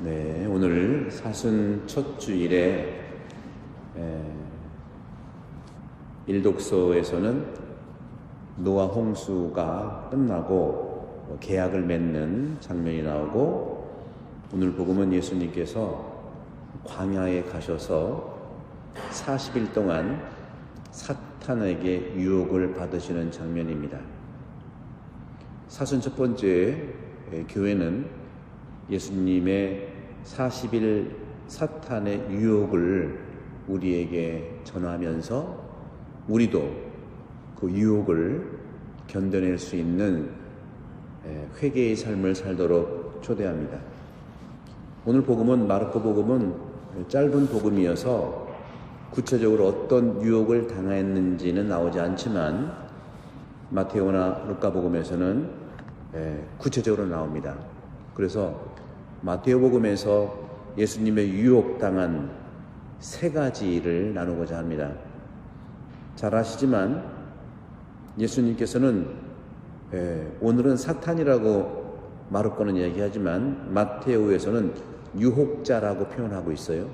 네, 오늘 사순 첫 주일에 일독서에서는 노아 홍수가 끝나고 계약을 맺는 장면이 나오고, 오늘 복음은 예수님께서 광야에 가셔서 40일 동안 사탄에게 유혹을 받으시는 장면입니다. 사순 첫 번째 교회는 예수님의 40일 사탄의 유혹을 우리에게 전하면서 우리도 그 유혹을 견뎌낼 수 있는 회개의 삶을 살도록 초대합니다. 오늘 복음은, 마르코 복음은 짧은 복음이어서 구체적으로 어떤 유혹을 당했는지는 나오지 않지만 마테오나 루카 복음에서는 구체적으로 나옵니다. 그래서 마테오 복음에서 예수님의 유혹당한 세 가지를 나누고자 합니다. 잘 아시지만 예수님께서는 오늘은 사탄이라고 마르코는 얘기하지만 마테오에서는 유혹자라고 표현하고 있어요.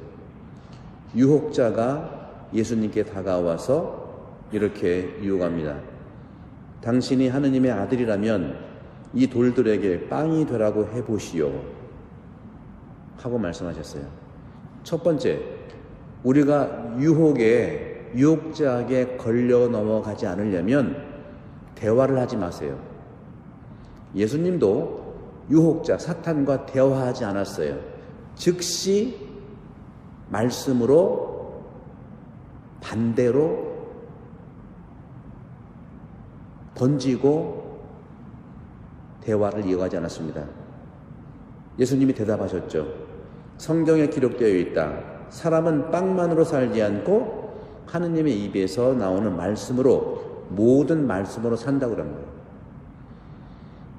유혹자가 예수님께 다가와서 이렇게 유혹합니다. 당신이 하느님의 아들이라면 이 돌들에게 빵이 되라고 해보시오 하고 말씀하셨어요. 첫 번째, 우리가 유혹자에게 걸려 넘어가지 않으려면 대화를 하지 마세요. 예수님도 유혹자 사탄과 대화하지 않았어요. 즉시 말씀으로 반대로 던지고 대화를 이어가지 않았습니다. 예수님이 대답하셨죠. 성경에 기록되어 있다. 사람은 빵만으로 살지 않고 하느님의 입에서 나오는 말씀으로, 모든 말씀으로 산다고 그런 거예요.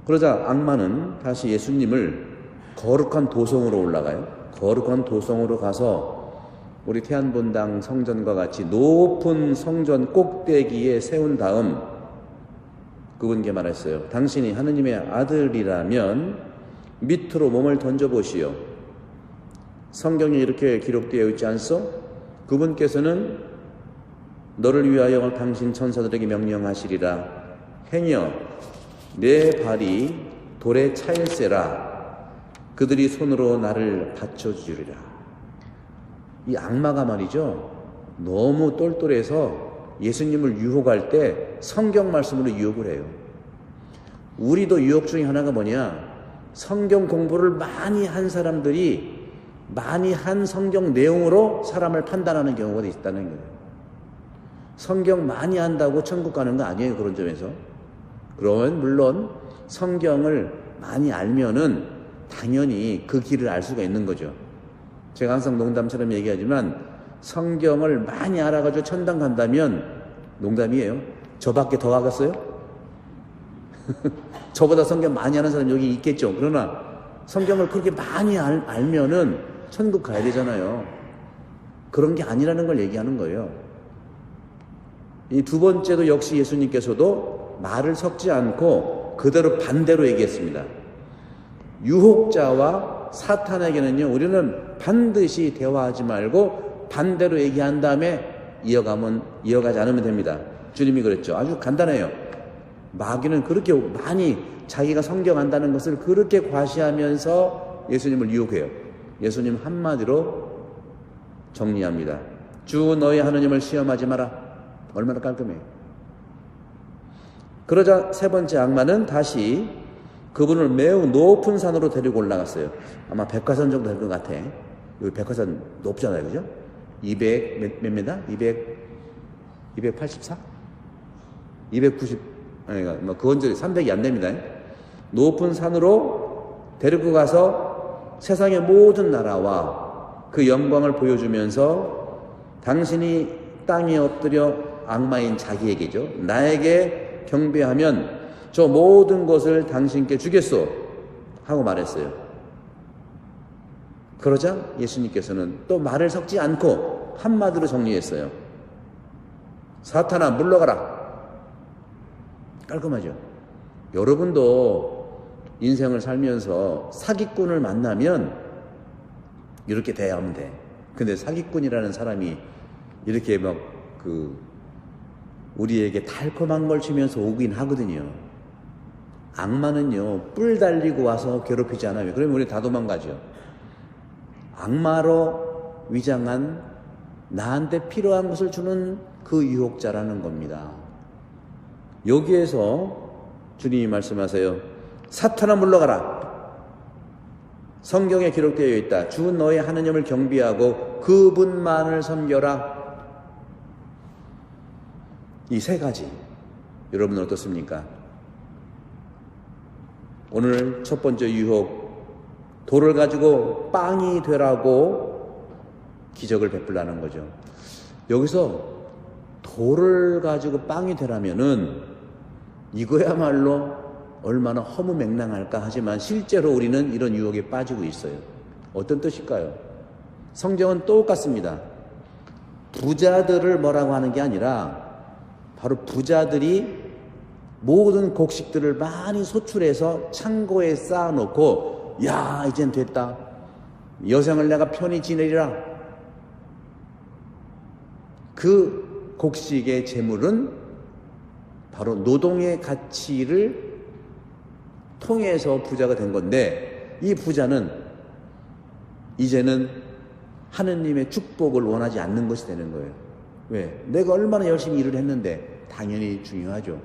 그러자 악마는 다시 예수님을 거룩한 도성으로 올라가요. 거룩한 도성으로 가서 우리 태안본당 성전과 같이 높은 성전 꼭대기에 세운 다음 그분께 말했어요. 당신이 하느님의 아들이라면 밑으로 몸을 던져보시오. 성경에 이렇게 기록되어 있지 않소? 그분께서는 너를 위하여 당신 천사들에게 명령하시리라. 행여 내 발이 돌에 차일세라. 그들이 손으로 나를 받쳐주리라. 이 악마가 말이죠, 너무 똘똘해서 예수님을 유혹할 때 성경 말씀으로 유혹을 해요. 우리도 유혹 중에 하나가 뭐냐? 성경 공부를 많이 한 사람들이 많이 한 성경 내용으로 사람을 판단하는 경우가 있다는 거예요. 성경 많이 한다고 천국 가는 거 아니에요. 그런 점에서. 그러면 물론 성경을 많이 알면은 당연히 그 길을 알 수가 있는 거죠. 제가 항상 농담처럼 얘기하지만 성경을 많이 알아가지고 천당 간다면 농담이에요. 저밖에 더 가겠어요? 저보다 성경 많이 아는 사람 여기 있겠죠. 그러나 성경을 그렇게 많이 알면은 천국 가야 되잖아요. 그런 게 아니라는 걸 얘기하는 거예요. 이 두 번째도 역시 예수님께서도 말을 섞지 않고 그대로 반대로 얘기했습니다. 유혹자와 사탄에게는요, 우리는 반드시 대화하지 말고 반대로 얘기한 다음에 이어가지 않으면 됩니다. 주님이 그랬죠. 아주 간단해요. 마귀는 그렇게 많이 자기가 성경 안다는 것을 그렇게 과시하면서 예수님을 유혹해요. 예수님 한마디로 정리합니다. 주 너희 하느님을 시험하지 마라. 얼마나 깔끔해요. 그러자 세 번째 악마는 다시 그분을 매우 높은 산으로 데리고 올라갔어요. 아마 백화산 정도 될 것 같아. 여기 백화산 높잖아요. 그죠? 200 몇 미터? 284? 290, 아니, 뭐, 그건 300이 안 됩니다. 높은 산으로 데리고 가서 세상의 모든 나라와 그 영광을 보여주면서 당신이 땅에 엎드려 악마인 자기에게죠. 나에게 경배하면 저 모든 것을 당신께 주겠소 하고 말했어요. 그러자 예수님께서는 또 말을 섞지 않고 한마디로 정리했어요. 사탄아 물러가라. 깔끔하죠. 여러분도 인생을 살면서 사기꾼을 만나면 이렇게 돼야 하면 돼. 근데 사기꾼이라는 사람이 이렇게 막 우리에게 달콤한 걸 주면서 오긴 하거든요. 악마는요, 뿔 달리고 와서 괴롭히지 않아요. 그러면 우리 다 도망가죠. 악마로 위장한 나한테 필요한 것을 주는 그 유혹자라는 겁니다. 여기에서 주님이 말씀하세요. 사탄아 물러가라. 성경에 기록되어 있다. 주 너의 하느님을 경배하고 그분만을 섬겨라. 이 세 가지. 여러분은 어떻습니까? 오늘 첫 번째 유혹, 돌을 가지고 빵이 되라고 기적을 베풀라는 거죠. 여기서 돌을 가지고 빵이 되라면은 이거야말로 얼마나 허무맹랑할까 하지만 실제로 우리는 이런 유혹에 빠지고 있어요. 어떤 뜻일까요? 성경은 똑같습니다. 부자들을 뭐라고 하는 게 아니라 바로 부자들이 모든 곡식들을 많이 소출해서 창고에 쌓아놓고 야 이젠 됐다. 여생을 내가 편히 지내리라. 그 곡식의 재물은 바로 노동의 가치를 통해서 부자가 된 건데 이 부자는 이제는 하느님의 축복을 원하지 않는 것이 되는 거예요. 왜? 내가 얼마나 열심히 일을 했는데 당연히 중요하죠.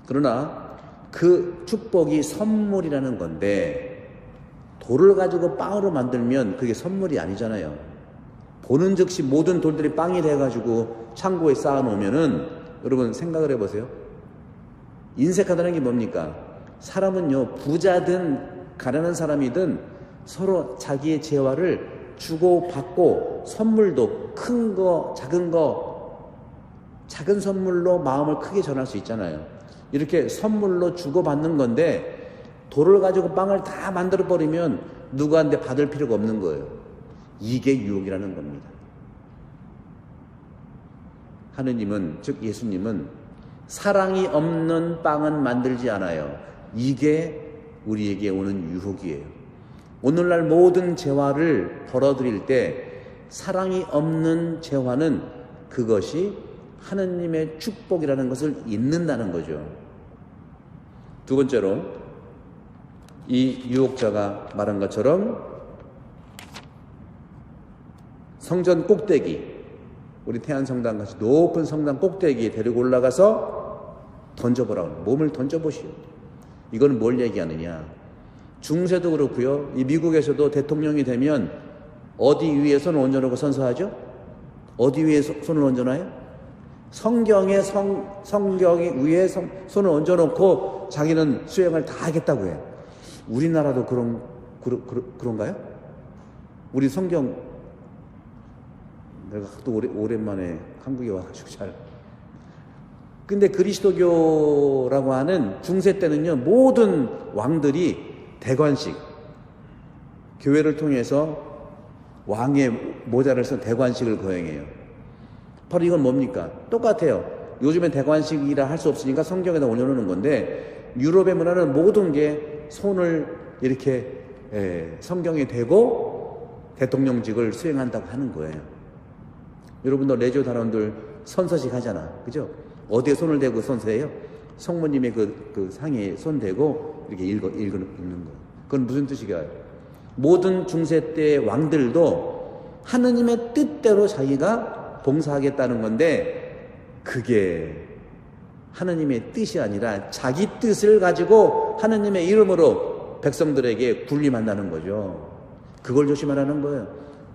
그러나 그 축복이 선물이라는 건데 돌을 가지고 빵으로 만들면 그게 선물이 아니잖아요. 보는 즉시 모든 돌들이 빵이 돼가지고 창고에 쌓아놓으면은 여러분 생각을 해보세요. 인색하다는 게 뭡니까? 사람은요, 부자든 가난한 사람이든 서로 자기의 재화를 주고받고 선물도 큰 거, 작은 거, 작은 선물로 마음을 크게 전할 수 있잖아요. 이렇게 선물로 주고받는 건데 돌을 가지고 빵을 다 만들어버리면 누구한테 받을 필요가 없는 거예요. 이게 유혹이라는 겁니다. 하느님은, 즉 예수님은 사랑이 없는 빵은 만들지 않아요. 이게 우리에게 오는 유혹이에요. 오늘날 모든 재화를 벌어들일 때 사랑이 없는 재화는 그것이 하느님의 축복이라는 것을 잊는다는 거죠. 두 번째로 이 유혹자가 말한 것처럼 성전 꼭대기, 우리 태안성당 같이 높은 성당 꼭대기에 데리고 올라가서 던져보라고, 몸을 던져보시오. 이건 뭘 얘기하느냐? 중세도 그렇고요. 이 미국에서도 대통령이 되면 어디 위에 손을 얹어놓고 선서하죠? 어디 위에 손을 얹어놔요? 성경 위에 손을 얹어놓고 자기는 수행을 다 하겠다고 해요. 우리나라도 그런가요? 우리 성경, 내가 또 오랜만에 한국에 와가지고 근데 그리스도교라고 하는 중세 때는요, 모든 왕들이 대관식, 교회를 통해서 왕의 모자를 쓴 대관식을 거행해요. 바로 이건 뭡니까? 똑같아요. 요즘엔 대관식이라 할 수 없으니까 성경에다 올려놓는 건데 유럽의 문화는 모든 게 손을 이렇게 성경에 대고 대통령직을 수행한다고 하는 거예요. 여러분도 레지오 단원들 선서식 하잖아. 그죠? 어디에 손을 대고 선서해요? 성모님의 그 상에 손 대고 이렇게 읽는 거. 그건 무슨 뜻이가요? 모든 중세 때 왕들도 하느님의 뜻대로 자기가 봉사하겠다는 건데 그게 하느님의 뜻이 아니라 자기 뜻을 가지고 하느님의 이름으로 백성들에게 군림한다는 거죠. 그걸 조심하라는 거예요.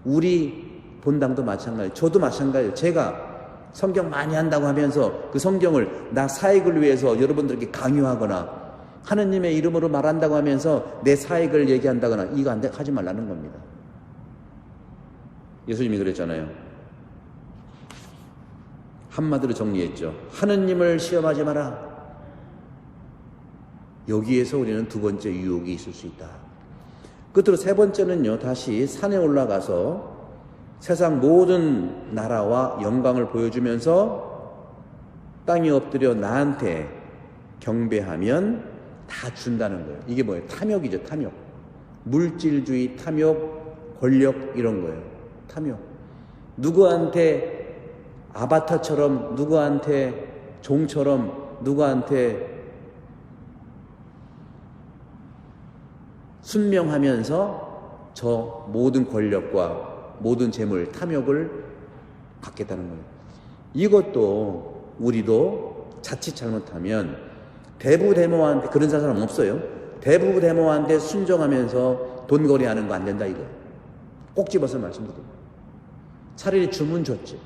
우리 본당도 마찬가지예요. 저도 마찬가지예요. 제가 성경 많이 한다고 하면서 그 성경을 나 사익을 위해서 여러분들에게 강요하거나 하느님의 이름으로 말한다고 하면서 내 사익을 얘기한다거나 이거 하지 말라는 겁니다. 예수님이 그랬잖아요. 한마디로 정리했죠. 하느님을 시험하지 마라. 여기에서 우리는 두 번째 유혹이 있을 수 있다. 끝으로 세 번째는요, 다시 산에 올라가서 세상 모든 나라와 영광을 보여주면서 땅에 엎드려 나한테 경배하면 다 준다는 거예요. 이게 뭐예요? 탐욕이죠, 탐욕. 물질주의 탐욕, 권력 이런 거예요. 탐욕. 누구한테 아바타처럼, 누구한테 종처럼, 누구한테 순명하면서 저 모든 권력과 모든 재물, 탐욕을 갖겠다는 거예요. 이것도 우리도 자칫 잘못하면 대부대모한테, 그런 사람 없어요. 대부대모한테 순종하면서 돈거래하는 거 안 된다 이거. 꼭 집어서 말씀드립니다. 차라리 주문 줬지.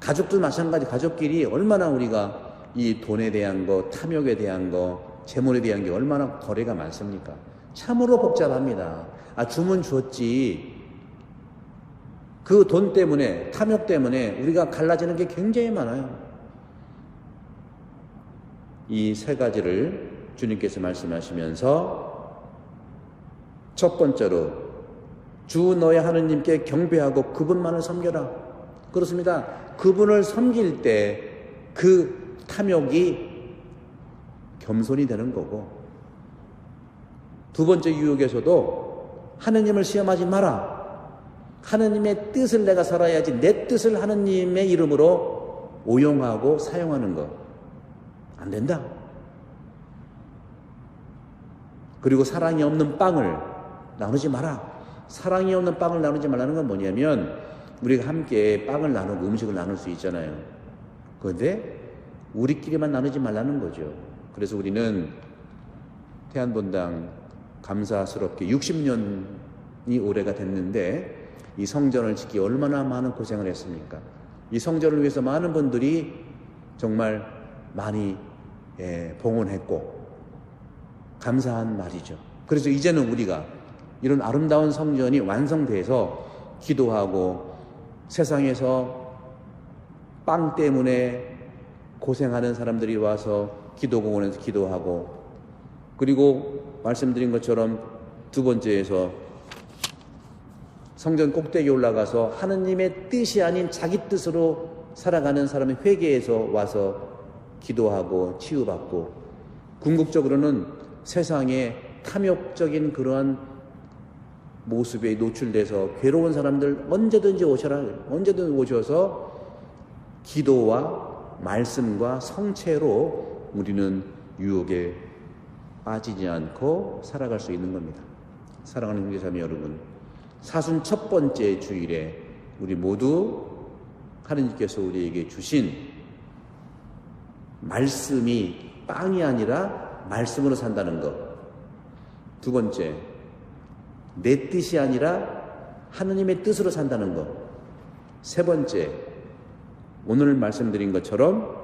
가족도 마찬가지. 가족끼리 얼마나 우리가 이 돈에 대한 거, 탐욕에 대한 거, 재물에 대한 게 얼마나 거래가 많습니까? 참으로 복잡합니다. 주문 줬지. 그 돈 때문에, 탐욕 때문에 우리가 갈라지는 게 굉장히 많아요. 이 세 가지를 주님께서 말씀하시면서 첫 번째로 주 너의 하느님께 경배하고 그분만을 섬겨라. 그렇습니다. 그분을 섬길 때 그 탐욕이 겸손이 되는 거고, 두 번째 유혹에서도 하느님을 시험하지 마라. 하느님의 뜻을 내가 살아야지 내 뜻을 하느님의 이름으로 오용하고 사용하는 거 안 된다. 그리고 사랑이 없는 빵을 나누지 마라. 사랑이 없는 빵을 나누지 말라는 건 뭐냐면, 우리가 함께 빵을 나누고 음식을 나눌 수 있잖아요. 그런데 우리끼리만 나누지 말라는 거죠. 그래서 우리는 태안본당 감사스럽게 60년이 올해가 됐는데 이 성전을 짓기 얼마나 많은 고생을 했습니까? 이 성전을 위해서 많은 분들이 정말 많이 봉헌했고 감사한 말이죠. 그래서 이제는 우리가 이런 아름다운 성전이 완성돼서 기도하고, 세상에서 빵 때문에 고생하는 사람들이 와서 기도공원에서 기도하고, 그리고 말씀드린 것처럼 두 번째에서 성전 꼭대기에 올라가서 하느님의 뜻이 아닌 자기 뜻으로 살아가는 사람의 회개에서 와서 기도하고 치유받고, 궁극적으로는 세상에 탐욕적인 그러한 모습에 노출돼서 괴로운 사람들 언제든지 오셔라. 언제든 오셔서 기도와 말씀과 성체로 우리는 유혹에 빠지지 않고 살아갈 수 있는 겁니다. 사랑하는 형제자매 여러분, 사순 첫 번째 주일에 우리 모두 하느님께서 우리에게 주신 말씀이 빵이 아니라 말씀으로 산다는 것. 두 번째, 내 뜻이 아니라 하느님의 뜻으로 산다는 것. 세 번째, 오늘 말씀드린 것처럼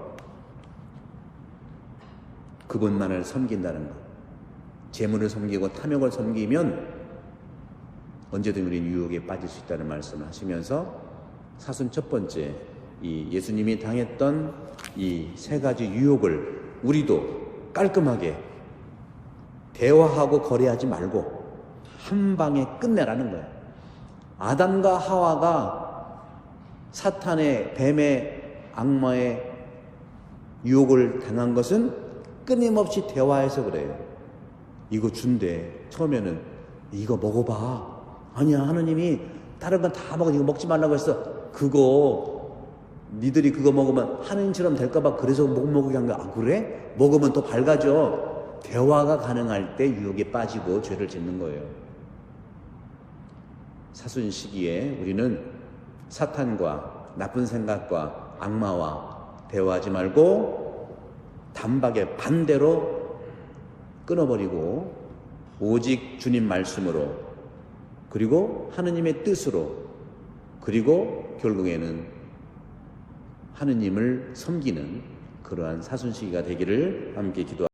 그분만을 섬긴다는 것. 재물을 섬기고 탐욕을 섬기면 언제든 우리는 유혹에 빠질 수 있다는 말씀을 하시면서 사순 첫 번째, 이 예수님이 당했던 이 세 가지 유혹을 우리도 깔끔하게 대화하고 거래하지 말고 한 방에 끝내라는 거예요. 아담과 하와가 사탄의, 뱀의, 악마의 유혹을 당한 것은 끊임없이 대화해서 그래요. 이거 준대. 처음에는 이거 먹어봐. 아니야, 하느님이 다른 건 다 먹어. 이거 먹지 말라고 했어. 그거 니들이 그거 먹으면 하느님처럼 될까봐 그래서 못 먹게 한 거야. 그래? 먹으면 더 밝아져. 대화가 가능할 때 유혹에 빠지고 죄를 짓는 거예요. 사순 시기에 우리는 사탄과 나쁜 생각과 악마와 대화하지 말고 단박에 반대로 끊어버리고 오직 주님 말씀으로, 그리고 하느님의 뜻으로, 그리고 결국에는 하느님을 섬기는 그러한 사순 시기가 되기를 함께 기도합니다.